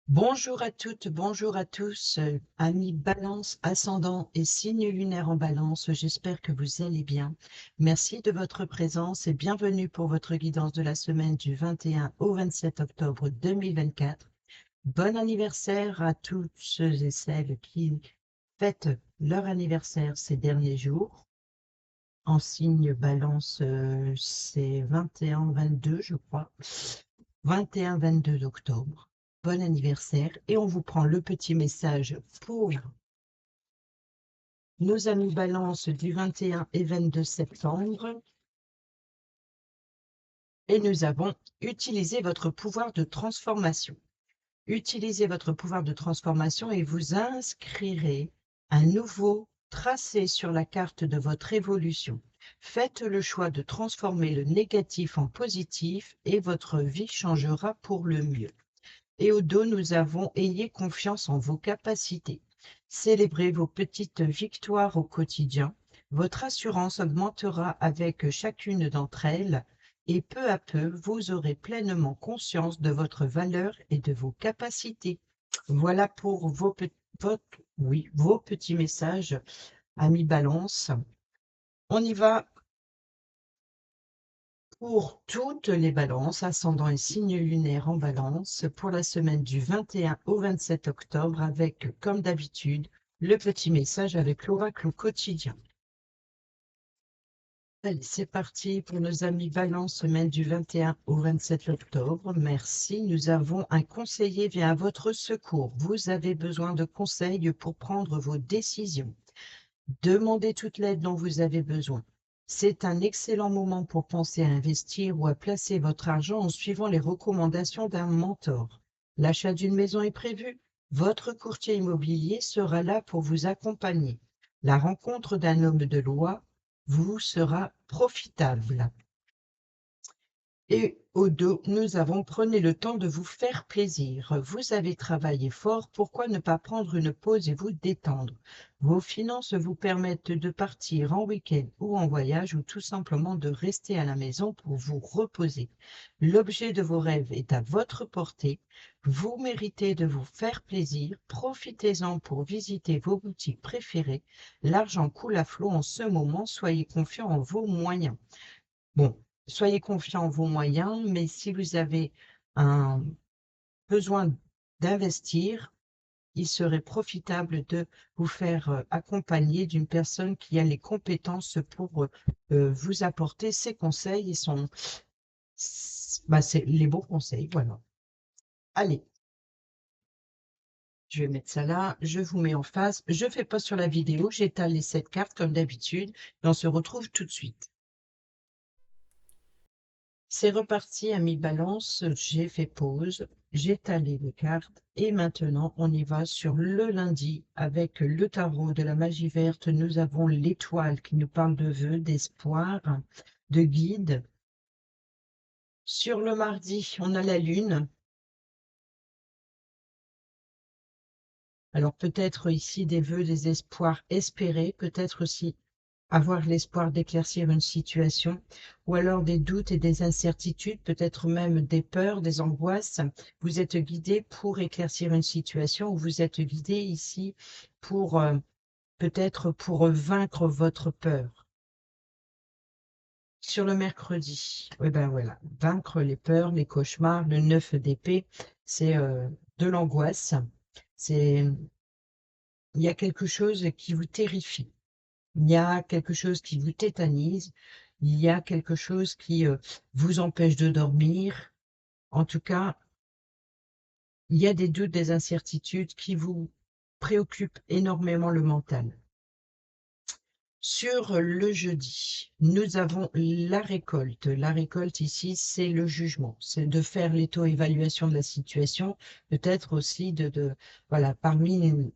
Bonjour à toutes, bonjour à tous, amis Balance, ascendant et signe lunaire en Balance, j'espère que vous allez bien. Merci de votre présence et bienvenue pour votre guidance de la semaine du 21 au 27 octobre 2024. Bon anniversaire à tous ceux et celles qui fêtent leur anniversaire ces derniers jours. En signe Balance, c'est 21-22, je crois. 21-22 octobre. Bon anniversaire. Et on vous prend le petit message pour nos amis Balance du 21 et 22 septembre. Et nous avons utilisé votre pouvoir de transformation. Utilisez votre pouvoir de transformation et vous inscrirez un nouveau tracé sur la carte de votre évolution. Faites le choix de transformer le négatif en positif et votre vie changera pour le mieux. Et au dos, nous avons ayez confiance en vos capacités. Célébrez vos petites victoires au quotidien. Votre assurance augmentera avec chacune d'entre elles et peu à peu, vous aurez pleinement conscience de votre valeur et de vos capacités. Voilà pour vos petits messages, amis Balance. On y va pour toutes les balances, ascendant et signe lunaire en balance, pour la semaine du 21 au 27 octobre, avec, comme d'habitude, le petit message avec l'oracle quotidien. Allez, c'est parti pour nos amis balance, semaine du 21 au 27 octobre. Merci. Nous avons un conseiller vient à votre secours. Vous avez besoin de conseils pour prendre vos décisions. Demandez toute l'aide dont vous avez besoin. C'est un excellent moment pour penser à investir ou à placer votre argent en suivant les recommandations d'un mentor. L'achat d'une maison est prévu. Votre courtier immobilier sera là pour vous accompagner. La rencontre d'un homme de loi vous sera profitable. Et au dos, nous avons prenez le temps de vous faire plaisir. Vous avez travaillé fort, pourquoi ne pas prendre une pause et vous détendre? Vos finances vous permettent de partir en week-end ou en voyage ou tout simplement de rester à la maison pour vous reposer. L'objet de vos rêves est à votre portée. Vous méritez de vous faire plaisir. Profitez-en pour visiter vos boutiques préférées. L'argent coule à flot en ce moment. Soyez confiants en vos moyens. Bon, soyez confiants en vos moyens, mais si vous avez un besoin d'investir, il serait profitable de vous faire accompagner d'une personne qui a les compétences pour vous apporter ses conseils et c'est les bons conseils, voilà. Allez, je vais mettre ça là, je vous mets en face, je fais pas sur la vidéo, j'étale les 7 cartes comme d'habitude, et on se retrouve tout de suite. C'est reparti à mi-balance, j'ai fait pause, j'ai étalé les cartes et maintenant on y va sur le lundi avec le tarot de la magie verte. Nous avons l'étoile qui nous parle de vœux, d'espoir, de guide. Sur le mardi, on a la lune. Alors peut-être ici des vœux, des espoirs espérés, peut-être aussi avoir l'espoir d'éclaircir une situation, ou alors des doutes et des incertitudes, peut-être même des peurs, des angoisses. Vous êtes guidé pour éclaircir une situation, ou vous êtes guidé ici pour peut-être pour vaincre votre peur. Sur le mercredi, eh ben voilà, vaincre les peurs, les cauchemars, le 9 d'épée, c'est de l'angoisse. C'est il y a quelque chose qui vous terrifie. Il y a quelque chose qui vous tétanise, il y a quelque chose qui vous empêche de dormir. En tout cas, il y a des doutes, des incertitudes qui vous préoccupent énormément le mental. Sur le jeudi, nous avons la récolte. La récolte ici, c'est le jugement. C'est de faire l'évaluation de la situation, peut-être aussi voilà, parmi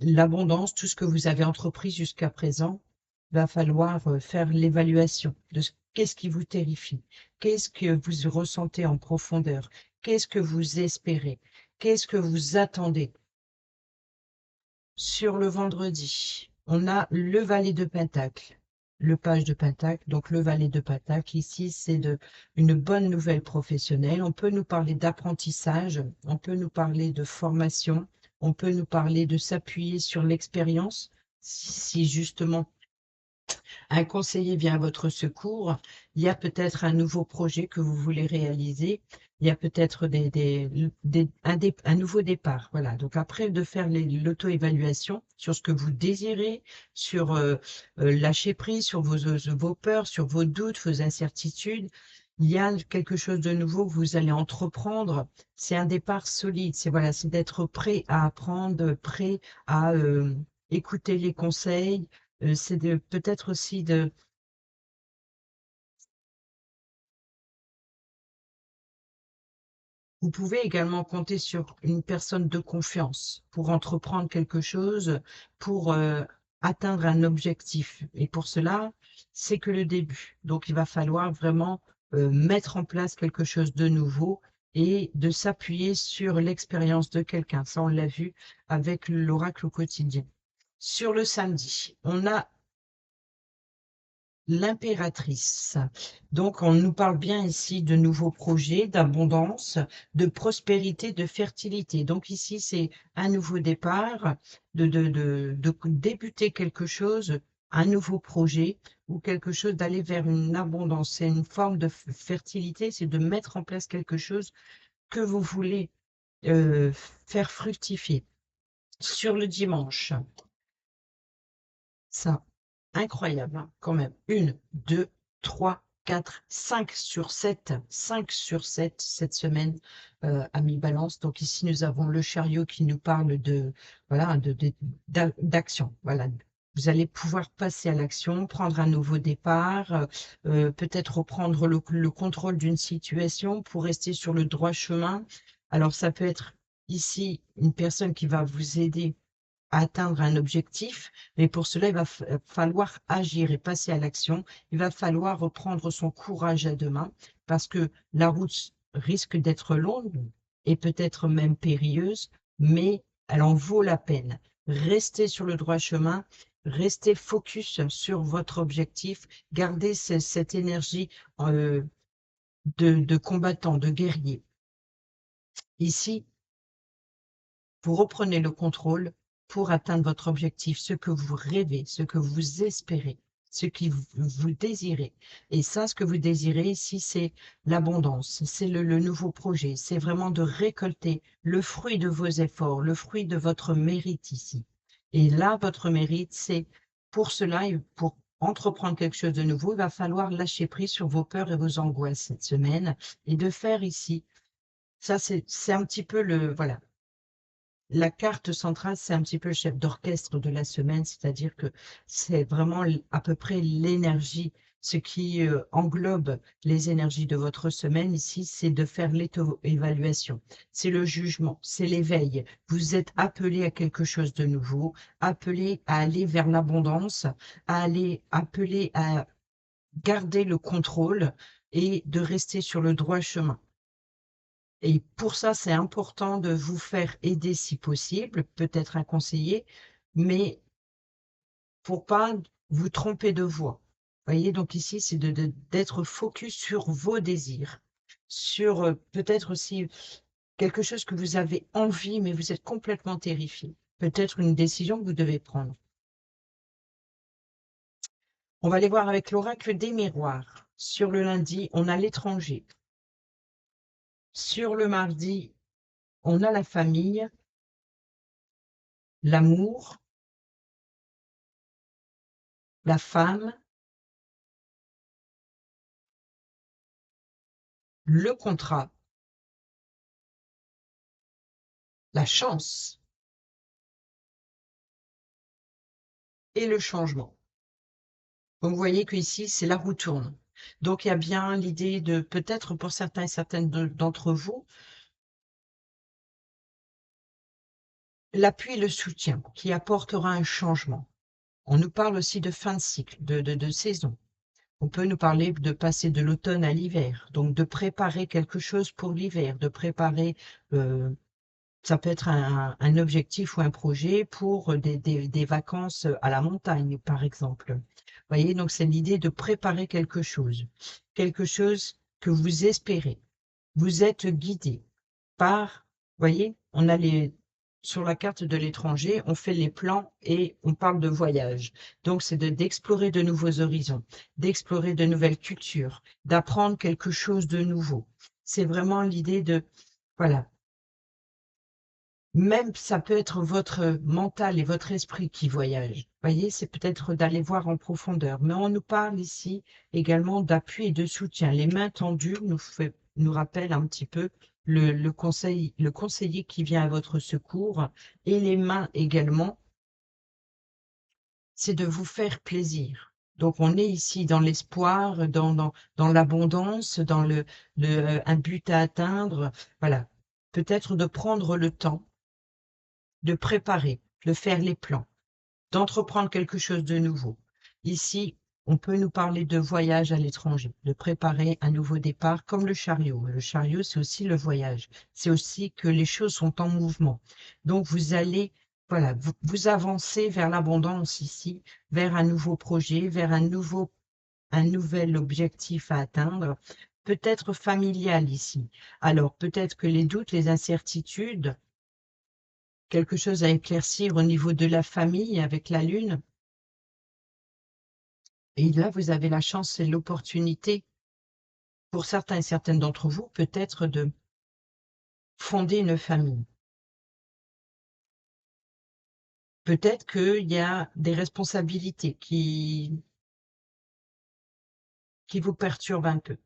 l'abondance, tout ce que vous avez entrepris jusqu'à présent, va falloir faire l'évaluation de qu'est-ce qui vous terrifie, qu'est-ce que vous ressentez en profondeur, qu'est-ce que vous espérez, qu'est-ce que vous attendez. Sur le vendredi, on a le valet de Pentacle. le page de Pentacle, donc le valet de Pentacle. Ici, c'est une bonne nouvelle professionnelle. On peut nous parler d'apprentissage, on peut nous parler de formation, on peut nous parler de s'appuyer sur l'expérience. Si justement un conseiller vient à votre secours, il y a peut-être un nouveau projet que vous voulez réaliser, il y a peut-être un nouveau départ. Voilà. Donc après de faire l'auto-évaluation sur ce que vous désirez, sur lâcher prise, sur vos peurs, sur vos doutes, vos incertitudes, il y a quelque chose de nouveau que vous allez entreprendre. C'est un départ solide. C'est voilà, c'est d'être prêt à apprendre, prêt à écouter les conseils, c'est de peut-être aussi de vous pouvez également compter sur une personne de confiance pour entreprendre quelque chose, pour atteindre un objectif. Et pour cela, c'est que le début. Donc, il va falloir vraiment mettre en place quelque chose de nouveau et de s'appuyer sur l'expérience de quelqu'un. Ça, on l'a vu avec l'oracle au quotidien. Sur le samedi, on a l'impératrice. Donc, on nous parle bien ici de nouveaux projets, d'abondance, de prospérité, de fertilité. Donc ici, c'est un nouveau départ, de débuter quelque chose, un nouveau projet ou quelque chose, d'aller vers une abondance. C'est une forme de fertilité, c'est de mettre en place quelque chose que vous voulez euh, faire fructifier. Sur le dimanche, ça, incroyable, hein, quand même. Une, deux, trois, quatre, 5 sur 7, 5 sur 7 cette semaine à mi-balance. Donc ici, nous avons le chariot qui nous parle de, voilà, d'action. Voilà. Vous allez pouvoir passer à l'action, prendre un nouveau départ, peut-être reprendre le contrôle d'une situation pour rester sur le droit chemin. Alors, ça peut être ici une personne qui va vous aider atteindre un objectif, mais pour cela, il va falloir agir et passer à l'action. Il va falloir reprendre son courage à deux mains parce que la route risque d'être longue et peut-être même périlleuse, mais elle en vaut la peine. Restez sur le droit chemin, restez focus sur votre objectif, gardez cette énergie de combattant, de guerrier. Ici, vous reprenez le contrôle pour atteindre votre objectif, ce que vous rêvez, ce que vous espérez, ce que vous désirez. Et ça, ce que vous désirez ici, c'est l'abondance, c'est le nouveau projet, c'est vraiment de récolter le fruit de vos efforts, le fruit de votre mérite ici. Et là, votre mérite, c'est pour cela, et pour entreprendre quelque chose de nouveau, il va falloir lâcher prise sur vos peurs et vos angoisses cette semaine et de faire ici. Ça, c'est un petit peu voilà, la carte centrale, c'est un petit peu le chef d'orchestre de la semaine, c'est-à-dire que c'est vraiment à peu près l'énergie, ce qui englobe les énergies de votre semaine ici, c'est de faire l'auto-évaluation, c'est le jugement, c'est l'éveil. Vous êtes appelé à quelque chose de nouveau, appelé à aller vers l'abondance, appelé à garder le contrôle et de rester sur le droit chemin. Et pour ça, c'est important de vous faire aider si possible, peut-être un conseiller, mais pour pas vous tromper de voie. Vous voyez, donc ici, c'est d'être focus sur vos désirs, sur peut-être aussi quelque chose que vous avez envie, mais vous êtes complètement terrifié. Peut-être une décision que vous devez prendre. On va aller voir avec l'oracle des miroirs. Sur le lundi, on a l'étranger. Sur le mardi, on a la famille, l'amour, la femme, le contrat, la chance et le changement. Donc, vous voyez qu'ici, c'est la roue tourne. Donc, il y a bien l'idée de, peut-être pour certains et certaines d'entre vous, l'appui et le soutien qui apportera un changement. On nous parle aussi de fin de cycle, de saison. On peut nous parler de passer de l'automne à l'hiver, donc de préparer quelque chose pour l'hiver, de préparer ça peut être un objectif ou un projet pour des vacances à la montagne, par exemple. voyez, donc c'est l'idée de préparer quelque chose que vous espérez. Vous êtes guidé par, voyez, on a sur la carte de l'étranger, on fait les plans et on parle de voyage. Donc, c'est d'explorer de nouveaux horizons, d'explorer de nouvelles cultures, d'apprendre quelque chose de nouveau. C'est vraiment l'idée de, voilà, même ça peut être votre mental et votre esprit qui voyagent. Voyez, c'est peut-être d'aller voir en profondeur. Mais on nous parle ici également d'appui et de soutien. Les mains tendues nous rappellent un petit peu le conseiller qui vient à votre secours. Et les mains également, c'est de vous faire plaisir. Donc on est ici dans l'espoir, dans l'abondance, dans un but à atteindre. Voilà, peut-être de prendre le temps de préparer, de faire les plans, d'entreprendre quelque chose de nouveau. Ici, on peut nous parler de voyage à l'étranger, de préparer un nouveau départ, comme le chariot. Le chariot, c'est aussi le voyage. C'est aussi que les choses sont en mouvement. Donc, vous allez, voilà, vous avancez vers l'abondance ici, vers un nouveau projet, vers un nouvel objectif à atteindre, peut-être familial ici. Alors, peut-être que les doutes, les incertitudes, quelque chose à éclaircir au niveau de la famille avec la lune. Et là, vous avez la chance et l'opportunité, pour certains et certaines d'entre vous, peut-être de fonder une famille. Peut-être qu'il y a des responsabilités qui vous perturbent un peu.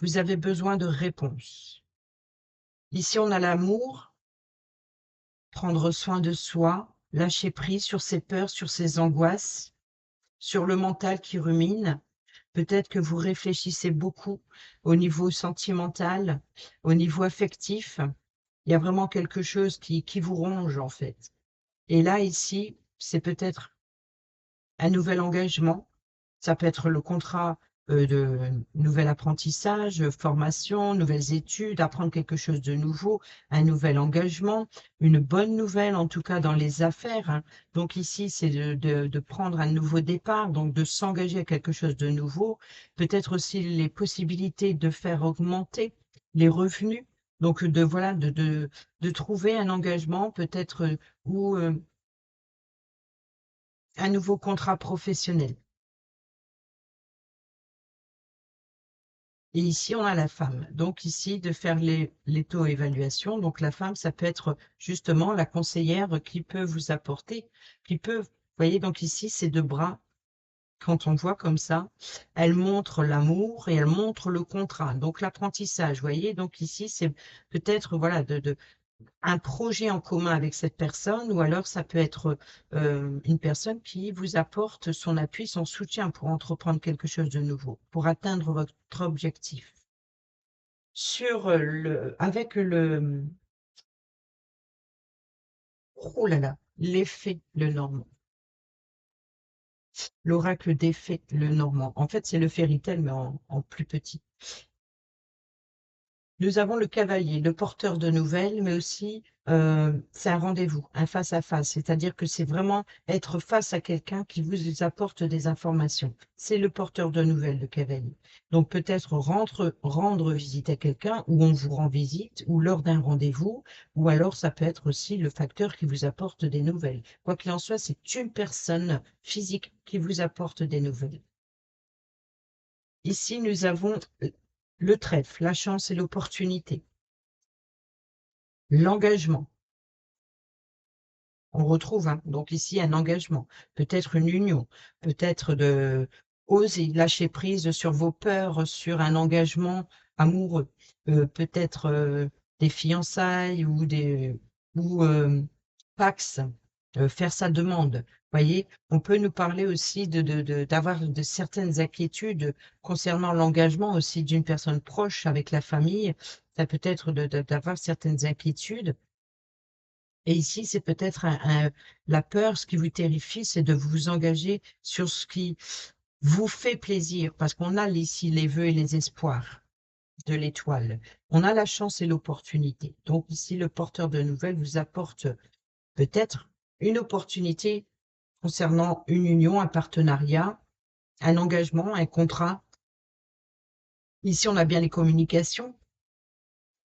Vous avez besoin de réponses. Ici, on a l'amour, prendre soin de soi, lâcher prise sur ses peurs, sur ses angoisses, sur le mental qui rumine. Peut-être que vous réfléchissez beaucoup au niveau sentimental, au niveau affectif. Il y a vraiment quelque chose qui vous ronge, en fait. Et là, ici, c'est peut-être un nouvel engagement. Ça peut être le contrat de nouvel apprentissage, formation, nouvelles études, apprendre quelque chose de nouveau, un nouvel engagement, une bonne nouvelle, en tout cas dans les affaires, hein. Donc ici, c'est de prendre un nouveau départ, donc de s'engager à quelque chose de nouveau. Peut-être aussi les possibilités de faire augmenter les revenus. Donc voilà, de trouver un engagement peut-être ou un nouveau contrat professionnel. Et ici, on a la femme. Donc ici, de faire les taux-évaluations. Donc la femme, ça peut être justement la conseillère qui peut vous apporter, vous voyez, donc ici, ces deux bras, quand on voit comme ça, elle montre l'amour et elle montre le contrat. Donc l'apprentissage, vous voyez, donc ici, c'est peut-être, voilà, un projet en commun avec cette personne, ou alors ça peut être une personne qui vous apporte son appui, son soutien pour entreprendre quelque chose de nouveau, pour atteindre votre objectif. Avec oh là là, l'effet le normand, l'oracle d'effet le normand. En fait, c'est le fairy tale, mais en plus petit. Nous avons le cavalier, le porteur de nouvelles, mais aussi c'est un rendez-vous, un face-à-face, c'est-à-dire que c'est vraiment être face à quelqu'un qui vous apporte des informations. C'est le porteur de nouvelles, le cavalier. Donc peut-être rendre visite à quelqu'un, ou on vous rend visite, ou lors d'un rendez-vous, ou alors ça peut être aussi le facteur qui vous apporte des nouvelles. Quoi qu'il en soit, c'est une personne physique qui vous apporte des nouvelles. Ici, nous avons le trèfle, la chance et l'opportunité. L'engagement, on retrouve, hein, donc ici un engagement, peut-être une union, peut-être de oser lâcher prise sur vos peurs, sur un engagement amoureux, peut-être des fiançailles ou Pax, faire sa demande. Voyez, on peut nous parler aussi d'avoir de certaines inquiétudes concernant l'engagement aussi d'une personne proche avec la famille. Ça peut être d'avoir certaines inquiétudes. Et ici, c'est peut-être la peur, ce qui vous terrifie, c'est de vous engager sur ce qui vous fait plaisir, parce qu'on a ici les vœux et les espoirs de l'étoile. On a la chance et l'opportunité. Donc ici, le porteur de nouvelles vous apporte peut-être une opportunité concernant une union, un partenariat, un engagement, un contrat. Ici, on a bien les communications.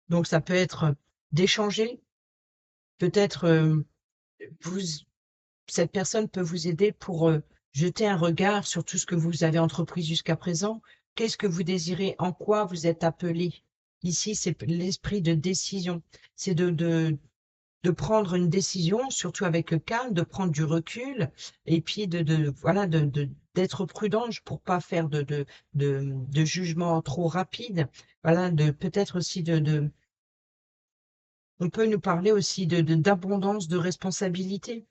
Donc, ça peut être d'échanger. Peut-être vous, cette personne peut vous aider pour jeter un regard sur tout ce que vous avez entrepris jusqu'à présent. Qu'est-ce que vous désirez? En quoi vous êtes appelé? Ici, c'est l'esprit de décision. C'est de prendre une décision, surtout avec le calme, de prendre du recul et puis voilà, d'être prudent pour pas faire de jugement trop rapide. Voilà, peut-être aussi on peut nous parler aussi d'abondance de responsabilité.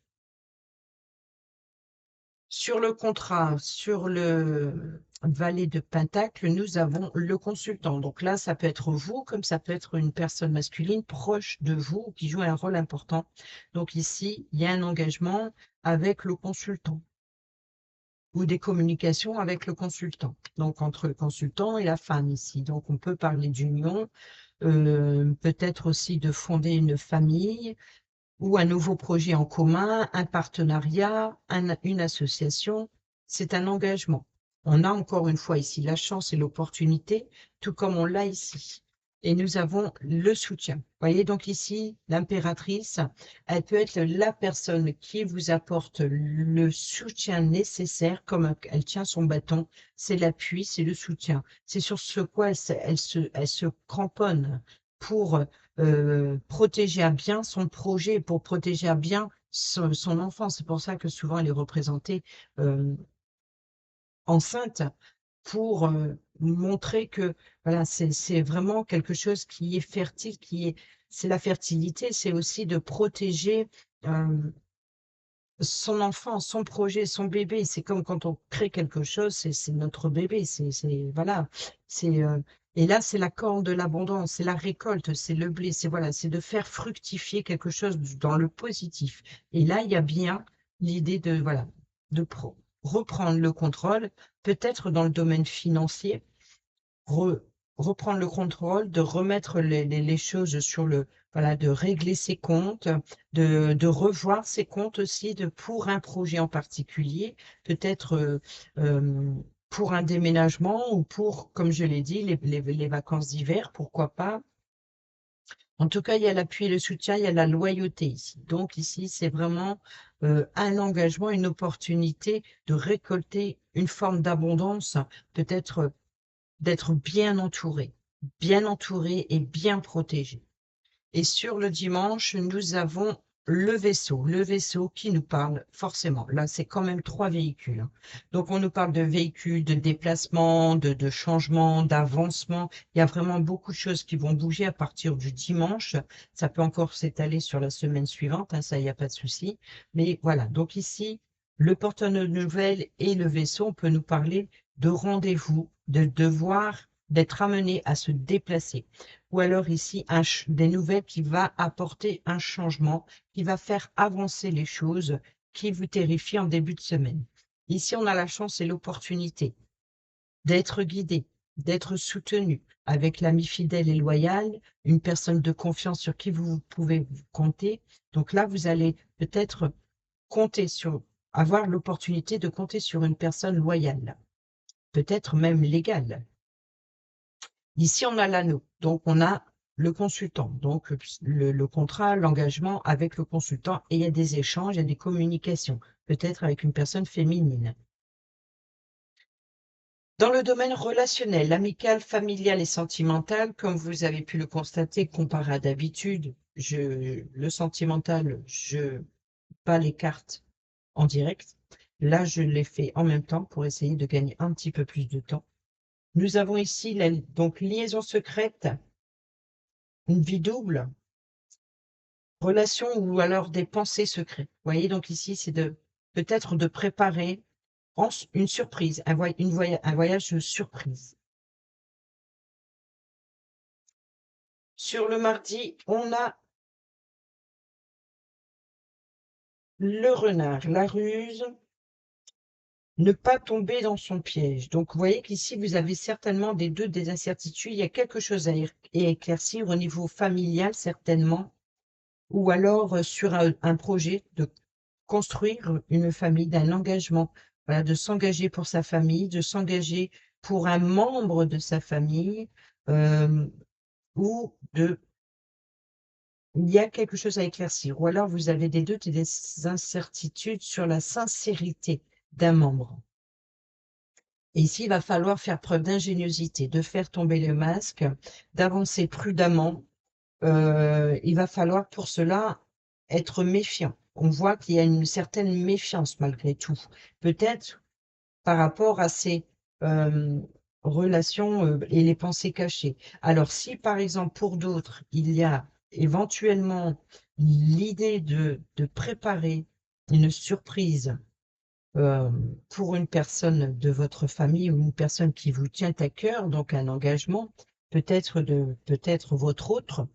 Sur le contrat, sur le valet de Pentacle, nous avons le consultant. Donc là, ça peut être vous, comme ça peut être une personne masculine proche de vous qui joue un rôle important. Donc ici, il y a un engagement avec le consultant ou des communications avec le consultant. Donc entre le consultant et la femme ici. Donc on peut parler d'union, peut-être aussi de fonder une famille, ou un nouveau projet en commun, un partenariat, une association, c'est un engagement. On a encore une fois ici la chance et l'opportunité, tout comme on l'a ici. Et nous avons le soutien. Vous voyez donc ici, l'impératrice, elle peut être la personne qui vous apporte le soutien nécessaire, comme elle tient son bâton, c'est l'appui, c'est le soutien. C'est sur ce quoi elle se cramponne pour protéger à bien son projet, pour protéger à bien son enfant. C'est pour ça que souvent elle est représentée enceinte pour montrer que voilà, c'est vraiment quelque chose qui est fertile, c'est la fertilité, c'est aussi de protéger son enfant, son projet, son bébé. C'est comme quand on crée quelque chose, c'est notre bébé. Voilà. C'est et là, c'est la corne de l'abondance, c'est la récolte, c'est le blé, c'est voilà, c'est de faire fructifier quelque chose dans le positif. Et là, il y a bien l'idée de voilà, reprendre le contrôle, peut-être dans le domaine financier, re- reprendre le contrôle, de remettre les choses sur voilà, de régler ses comptes, de revoir ses comptes aussi, pour un projet en particulier, peut-être euh, pour un déménagement ou pour, comme je l'ai dit, les vacances d'hiver, pourquoi pas. En tout cas, il y a l'appui et le soutien, il y a la loyauté ici. Donc ici, c'est vraiment un engagement, une opportunité de récolter une forme d'abondance, peut-être d'être bien entouré et bien protégé. Et sur le dimanche, nous avons le vaisseau qui nous parle forcément. Là, c'est quand même 3 véhicules, hein. Donc, on nous parle de véhicules, de déplacement, de changement, d'avancement. Il y a vraiment beaucoup de choses qui vont bouger à partir du dimanche. Ça peut encore s'étaler sur la semaine suivante, hein, ça, il n'y a pas de souci. Mais voilà, donc ici, le porteur de nouvelles et le vaisseau, on peut nous parler de rendez-vous, de devoir, d'être amené à se déplacer ou alors ici des nouvelles qui va apporter un changement, qui va faire avancer les choses, qui vous terrifie en début de semaine. Ici, on a la chance et l'opportunité d'être guidé, d'être soutenu avec l'ami fidèle et loyal, une personne de confiance sur qui vous pouvez compter. Donc là, vous allez peut-être avoir l'opportunité de compter sur une personne loyale, peut-être même légale. Ici, on a l'anneau, donc on a le consultant, donc le contrat, l'engagement avec le consultant, et il y a des échanges, il y a des communications, peut-être avec une personne féminine. Dans le domaine relationnel, amical, familial et sentimental, comme vous avez pu le constater, comparé à d'habitude, le sentimental, je pas les cartes en direct. Là, je l'ai fait en même temps pour essayer de gagner un petit peu plus de temps. Nous avons ici donc liaison secrète, une vie double, relation ou alors des pensées secrètes. Vous voyez, donc ici, c'est peut-être de préparer une surprise, un voyage surprise. Sur le mardi, on a le renard, la ruse, ne pas tomber dans son piège. Donc, vous voyez qu'ici, vous avez certainement des incertitudes. Il y a quelque chose à éclaircir au niveau familial, certainement, ou alors sur un projet de construire une famille, d'un engagement. voilà, de s'engager pour sa famille, de s'engager pour un membre de sa famille, euh, ou il y a quelque chose à éclaircir, ou alors vous avez des doutes et des incertitudes sur la sincérité d'un membre. Et ici, il va falloir faire preuve d'ingéniosité, de faire tomber le masque, d'avancer prudemment. Il va falloir pour cela être méfiant. On voit qu'il y a une certaine méfiance malgré tout. Peut-être par rapport à ces relations et les pensées cachées. Alors si par exemple pour d'autres, il y a éventuellement l'idée de préparer une surprise euh, pour une personne de votre famille ou une personne qui vous tient à cœur, donc un engagement, peut-être votre autre,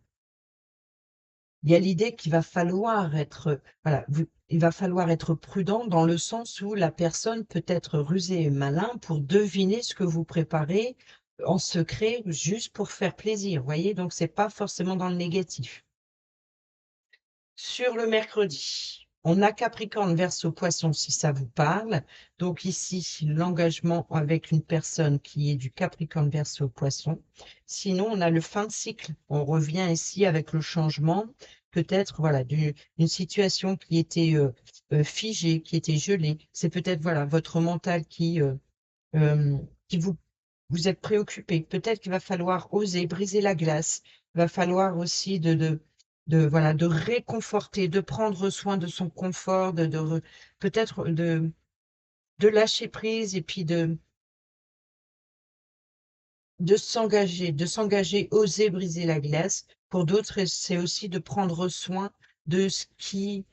il y a l'idée qu'il va falloir être, voilà, il va falloir être prudent dans le sens où la personne peut être rusée et malin pour deviner ce que vous préparez en secret juste pour faire plaisir. Vous voyez, donc c'est pas forcément dans le négatif. Sur le mercredi, on a Capricorne, Verseau, Poisson si ça vous parle. Donc ici, l'engagement avec une personne qui est du Capricorne, Verseau, Poisson. Sinon, on a le fin de cycle. On revient ici avec le changement, peut-être voilà, d'une situation qui était figée, qui était gelée. C'est peut-être voilà votre mental euh, qui vous êtes préoccupé. Peut-être qu'il va falloir oser briser la glace. Il va falloir aussi voilà, de réconforter, de prendre soin de son confort, peut-être de lâcher prise et puis de s'engager, oser briser la glace. Pour d'autres, c'est aussi de prendre soin de ce qui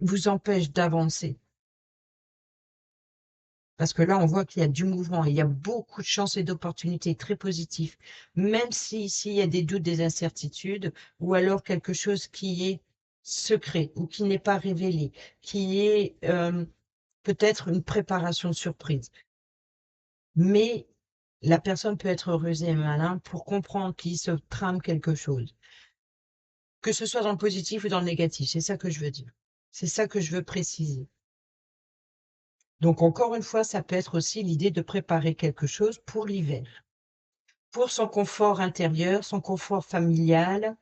vous empêche d'avancer. Parce que là, on voit qu'il y a du mouvement, il y a beaucoup de chances et d'opportunités très positives, même si ici, il y a des doutes, des incertitudes, ou alors quelque chose qui est secret ou qui n'est pas révélé, qui est peut-être une préparation de surprise. Mais la personne peut être heureuse et malin pour comprendre qu'il se trame quelque chose, que ce soit dans le positif ou dans le négatif. C'est ça que je veux dire. C'est ça que je veux préciser. Donc, encore une fois, ça peut être aussi l'idée de préparer quelque chose pour l'hiver. Pour son confort intérieur, son confort familial,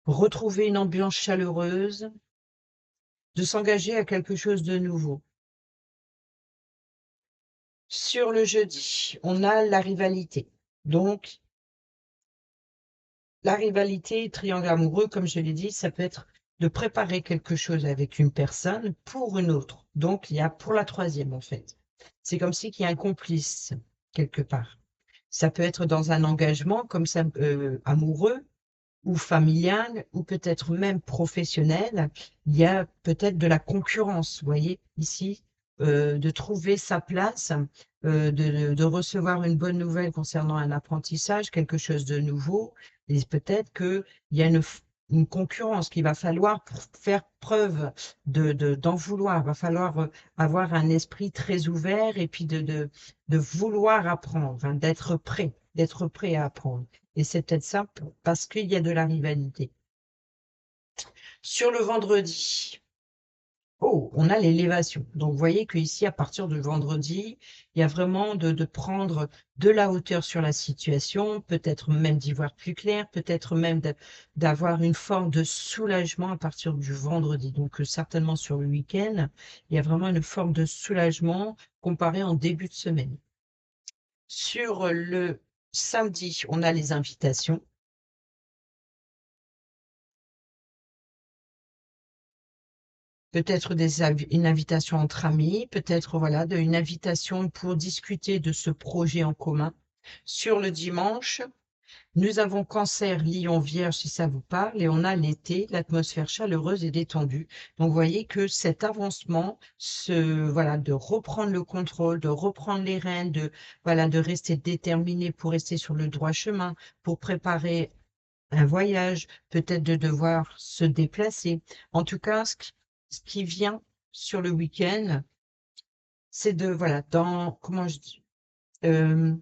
retrouver une ambiance chaleureuse, de s'engager à quelque chose de nouveau. Sur le jeudi, on a la rivalité. Donc, la rivalité, triangle amoureux, comme je l'ai dit, ça peut être de préparer quelque chose avec une personne pour une autre. Donc, il y a pour la troisième, en fait. C'est comme si qu'il y a un complice, quelque part. Ça peut être dans un engagement comme ça, amoureux ou familial ou peut-être même professionnel. Il y a peut-être de la concurrence, vous voyez, ici, de trouver sa place, de recevoir une bonne nouvelle concernant un apprentissage, quelque chose de nouveau. Et peut-être qu'il y a une concurrence qu'il va falloir pour faire preuve d'en vouloir. Il va falloir avoir un esprit très ouvert et puis de vouloir apprendre, hein, d'être prêt à apprendre. Et c'est peut-être ça parce qu'il y a de la rivalité. Sur le vendredi, oh, on a l'élévation. Donc, vous voyez qu'ici, à partir du vendredi, il y a vraiment de prendre de la hauteur sur la situation, peut-être même d'y voir plus clair, peut-être même d'avoir une forme de soulagement à partir du vendredi. Donc, certainement sur le week-end, il y a vraiment une forme de soulagement comparé en début de semaine. Sur le samedi, on a les invitations. Peut-être une invitation entre amis, peut-être voilà, une invitation pour discuter de ce projet en commun. Sur le dimanche, nous avons Cancer, Lion, Vierge, si ça vous parle, et on a l'été, l'atmosphère chaleureuse et détendue. Donc, vous voyez que cet avancement, voilà, de reprendre le contrôle, de reprendre les rênes, voilà, de rester déterminé pour rester sur le droit chemin, pour préparer un voyage, peut-être de devoir se déplacer. En tout cas, ce qui vient sur le week-end, c'est voilà, comment je dis, euh,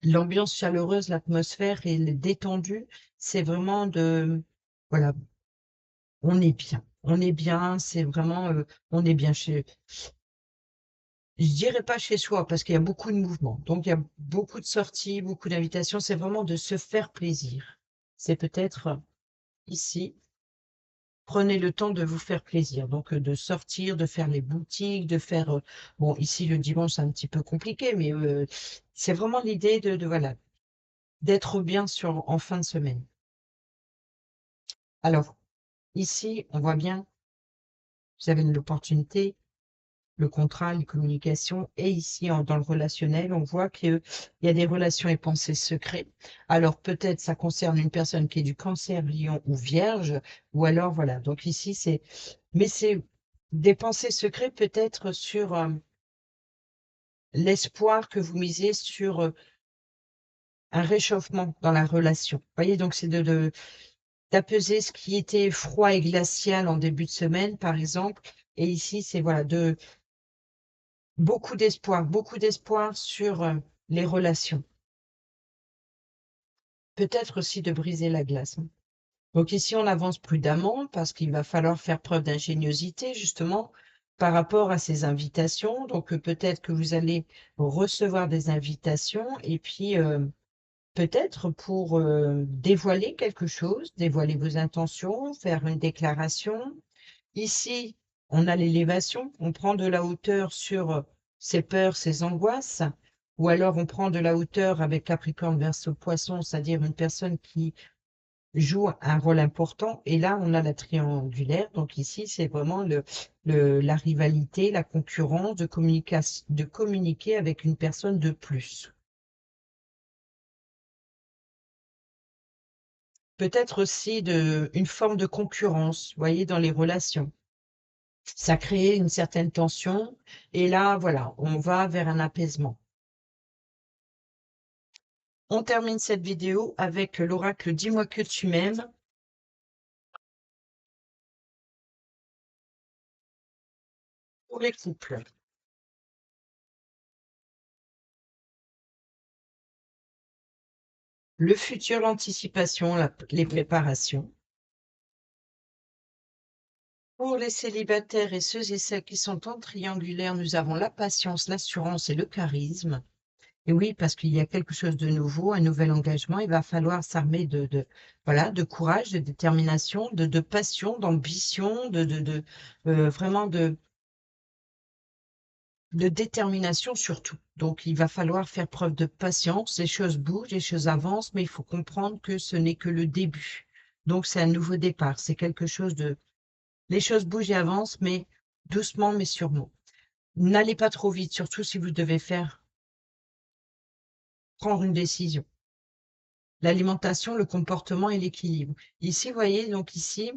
l'ambiance chaleureuse, l'atmosphère et le détendu, c'est vraiment voilà, on est bien. on est bien, c'est vraiment, on est bien chez, je dirais pas chez soi parce qu'il y a beaucoup de mouvements. Donc il y a beaucoup de sorties, beaucoup d'invitations. C'est vraiment de se faire plaisir. C'est peut-être ici, prenez le temps de vous faire plaisir. Donc de sortir, de faire les boutiques, de faire, bon, ici le dimanche c'est un petit peu compliqué, mais c'est vraiment l'idée voilà, d'être bien en fin de semaine. Alors, ici, on voit bien, vous avez l'opportunité, le contrat, les communications, et ici, dans le relationnel, on voit qu'il y a des relations et pensées secrets. Alors, peut-être ça concerne une personne qui est du Cancer, Lion ou Vierge, ou alors, voilà. Donc ici, mais c'est des pensées secrètes peut-être sur l'espoir que vous misez sur un réchauffement dans la relation. Vous voyez, donc c'est d'apaiser ce qui était froid et glacial en début de semaine, par exemple. Et ici, c'est voilà, beaucoup d'espoir sur les relations. Peut-être aussi de briser la glace, hein. Donc ici, on avance prudemment parce qu'il va falloir faire preuve d'ingéniosité, justement, par rapport à ces invitations. Donc peut-être que vous allez recevoir des invitations et puis peut-être pour dévoiler quelque chose, dévoiler vos intentions, faire une déclaration. Ici, on a l'élévation, on prend de la hauteur sur ses peurs, ses angoisses, ou alors on prend de la hauteur avec Capricorne Verseau Poisson, c'est-à-dire une personne qui joue un rôle important. Et là, on a la triangulaire. Donc ici, c'est vraiment la rivalité, la concurrence, de communiquer avec une personne de plus. Peut-être aussi une forme de concurrence, vous voyez, dans les relations. Ça crée une certaine tension. Et là, voilà, on va vers un apaisement. On termine cette vidéo avec l'oracle Dis-moi que tu m'aimes pour les couples. Le futur, l'anticipation, les préparations. Pour les célibataires et ceux et celles qui sont en triangulaire, nous avons la patience, l'assurance et le charisme. Et oui, parce qu'il y a quelque chose de nouveau, un nouvel engagement. Il va falloir s'armer voilà, de courage, de détermination, de passion, d'ambition, vraiment de détermination surtout. Donc, il va falloir faire preuve de patience. Les choses bougent, les choses avancent, mais il faut comprendre que ce n'est que le début. Donc, c'est un nouveau départ. C'est quelque chose de... Les choses bougent et avancent, mais doucement, mais sûrement. N'allez pas trop vite, surtout si vous devez prendre une décision. L'alimentation, le comportement et l'équilibre. Ici, vous voyez, donc ici,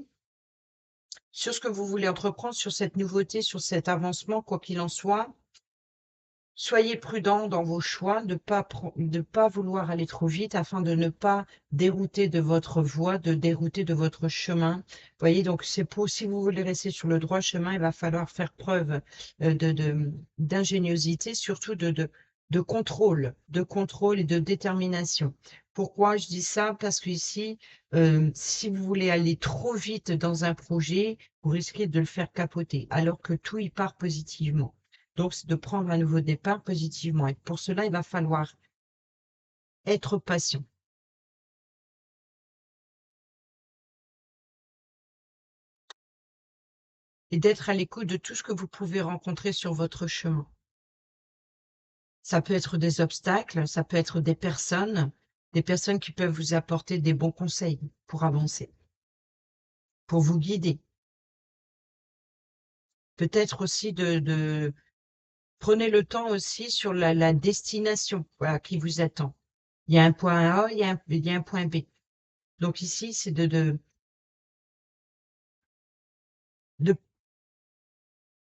sur ce que vous voulez entreprendre, sur cette nouveauté, sur cet avancement, quoi qu'il en soit, soyez prudent dans vos choix, de pas vouloir aller trop vite afin de ne pas dérouter de votre voie, de dérouter de votre chemin. Vous voyez, donc si vous voulez rester sur le droit chemin, il va falloir faire preuve d'ingéniosité, surtout de contrôle et de détermination. Pourquoi je dis ça? Parce qu'ici, si vous voulez aller trop vite dans un projet, vous risquez de le faire capoter, alors que tout y part positivement. Donc, c'est de prendre un nouveau départ positivement. Et pour cela, il va falloir être patient et d'être à l'écoute de tout ce que vous pouvez rencontrer sur votre chemin. Ça peut être des obstacles, ça peut être des personnes qui peuvent vous apporter des bons conseils pour avancer, pour vous guider. Peut-être aussi prenez le temps aussi sur la destination, voilà, qui vous attend. Il y a un point A, il y a un point B. Donc ici, c'est de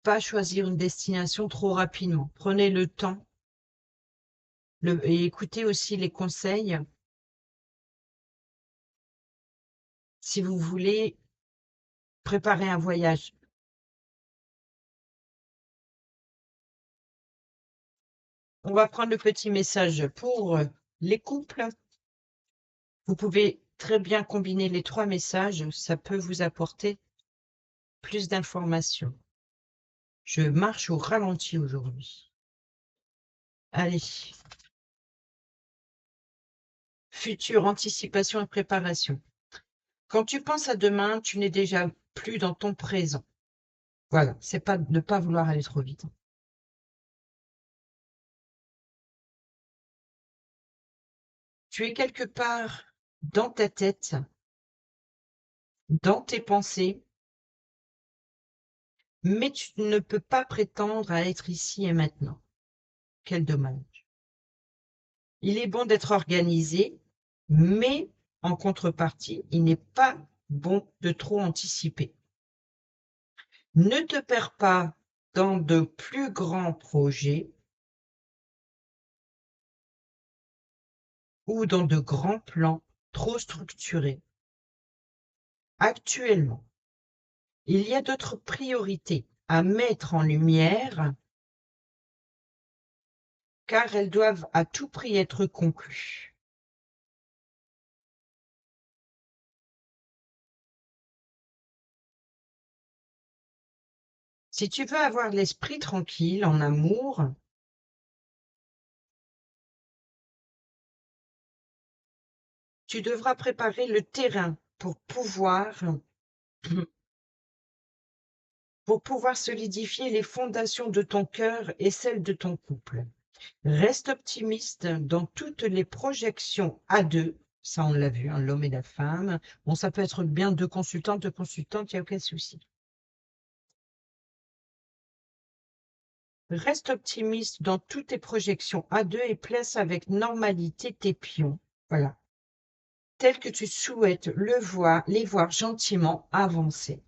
pas choisir une destination trop rapidement. Prenez le temps et écoutez aussi les conseils si vous voulez préparer un voyage. On va prendre le petit message pour les couples. Vous pouvez très bien combiner les trois messages, ça peut vous apporter plus d'informations. Je marche au ralenti aujourd'hui. Allez. Futur, anticipation et préparation. Quand tu penses à demain, tu n'es déjà plus dans ton présent. Voilà, c'est pas ne pas vouloir aller trop vite. Tu es quelque part dans ta tête, dans tes pensées, mais tu ne peux pas prétendre à être ici et maintenant. Quel dommage. Il est bon d'être organisé, mais en contrepartie, il n'est pas bon de trop anticiper. Ne te perds pas dans de plus grands projets ou dans de grands plans trop structurés. Actuellement, il y a d'autres priorités à mettre en lumière car elles doivent à tout prix être conclues. Si tu veux avoir l'esprit tranquille en amour, tu devras préparer le terrain pour pouvoir solidifier les fondations de ton cœur et celles de ton couple. Reste optimiste dans toutes les projections à deux. Ça, on l'a vu, hein, l'homme et la femme. Bon, ça peut être bien deux consultantes, il n'y a aucun souci. Reste optimiste dans toutes tes projections à deux et place avec normalité tes pions. Voilà. Tel que tu souhaites les voir gentiment avancer.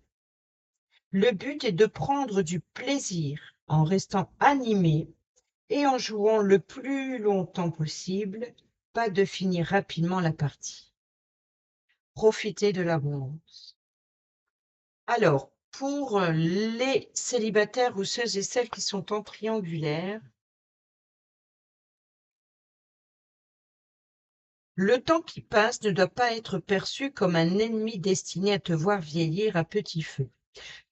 Le but est de prendre du plaisir en restant animé et en jouant le plus longtemps possible, pas de finir rapidement la partie. Profitez de l'abondance. Alors, pour les célibataires ou ceux et celles qui sont en triangulaire, le temps qui passe ne doit pas être perçu comme un ennemi destiné à te voir vieillir à petit feu.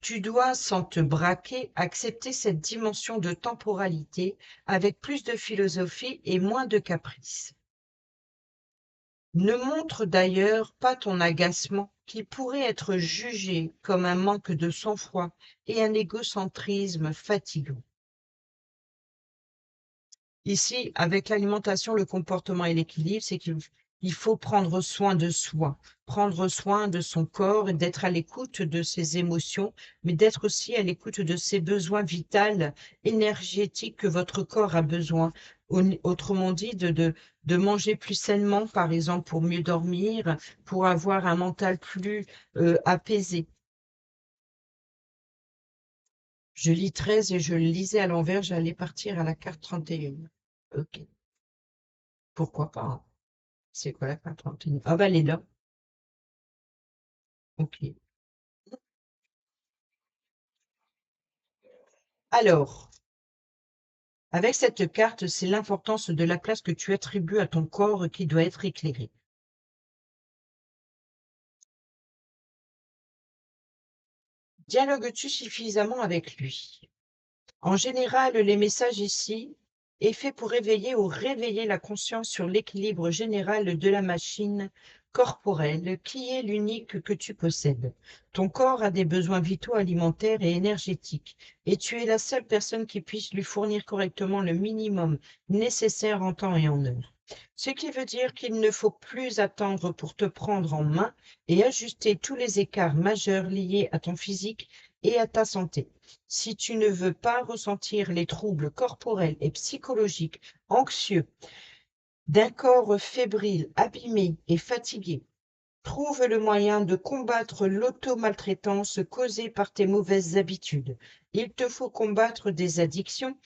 Tu dois, sans te braquer, accepter cette dimension de temporalité avec plus de philosophie et moins de caprice. Ne montre d'ailleurs pas ton agacement qui pourrait être jugé comme un manque de sang-froid et un égocentrisme fatigant. Ici, avec l'alimentation, le comportement et l'équilibre, c'est qu'il faut prendre soin de soi, prendre soin de son corps et d'être à l'écoute de ses émotions, mais d'être aussi à l'écoute de ses besoins vitaux, énergétiques que votre corps a besoin. Autrement dit, de manger plus sainement, par exemple, pour mieux dormir, pour avoir un mental plus apaisé. Je lis 13 et je le lisais à l'envers, j'allais partir à la carte 31. Ok, pourquoi pas, hein. C'est quoi la carte 31? Ah bah elle est là. Ok. Alors, avec cette carte, c'est l'importance de la place que tu attribues à ton corps qui doit être éclairée. Dialogues-tu suffisamment avec lui? En général, les messages ici est fait pour éveiller ou réveiller la conscience sur l'équilibre général de la machine corporelle qui est l'unique que tu possèdes. Ton corps a des besoins vitaux alimentaires et énergétiques et tu es la seule personne qui puisse lui fournir correctement le minimum nécessaire en temps et en heure. Ce qui veut dire qu'il ne faut plus attendre pour te prendre en main et ajuster tous les écarts majeurs liés à ton physique et à ta santé. Si tu ne veux pas ressentir les troubles corporels et psychologiques anxieux d'un corps fébrile, abîmé et fatigué, trouve le moyen de combattre l'automaltraitance causée par tes mauvaises habitudes. Il te faut combattre des addictions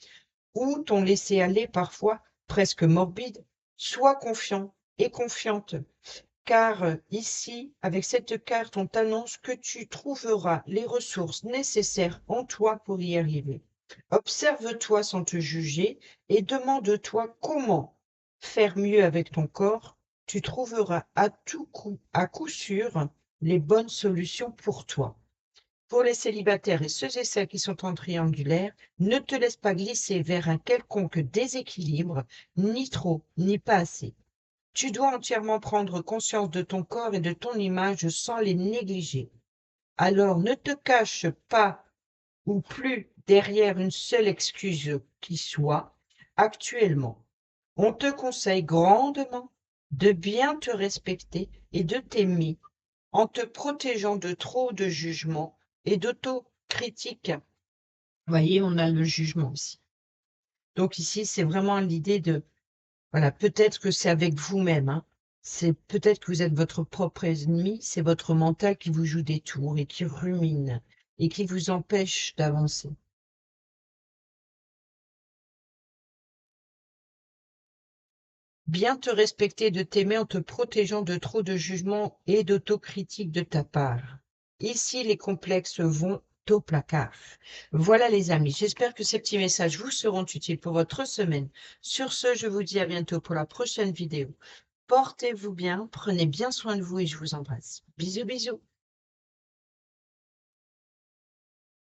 ou ton laisser-aller parfois presque morbide. Sois confiant et confiante car ici, avec cette carte, on t'annonce que tu trouveras les ressources nécessaires en toi pour y arriver. Observe-toi sans te juger et demande-toi comment faire mieux avec ton corps. Tu trouveras à coup sûr, les bonnes solutions pour toi. Pour les célibataires et ceux et celles qui sont en triangulaire, ne te laisse pas glisser vers un quelconque déséquilibre, ni trop, ni pas assez. Tu dois entièrement prendre conscience de ton corps et de ton image sans les négliger. Alors ne te cache pas ou plus derrière une seule excuse qui soit. Actuellement, on te conseille grandement de bien te respecter et de t'aimer en te protégeant de trop de jugements et d'autocritique. Vous voyez, on a le jugement aussi. Donc ici, c'est vraiment l'idée de, voilà, peut-être que c'est avec vous-même, hein. C'est peut-être que vous êtes votre propre ennemi, c'est votre mental qui vous joue des tours et qui rumine et qui vous empêche d'avancer. Bien te respecter et de t'aimer en te protégeant de trop de jugements et d'autocritique de ta part. Ici, les complexes vont au placard. Voilà les amis, j'espère que ces petits messages vous seront utiles pour votre semaine. Sur ce, je vous dis à bientôt pour la prochaine vidéo. Portez-vous bien, prenez bien soin de vous et je vous embrasse. Bisous, bisous.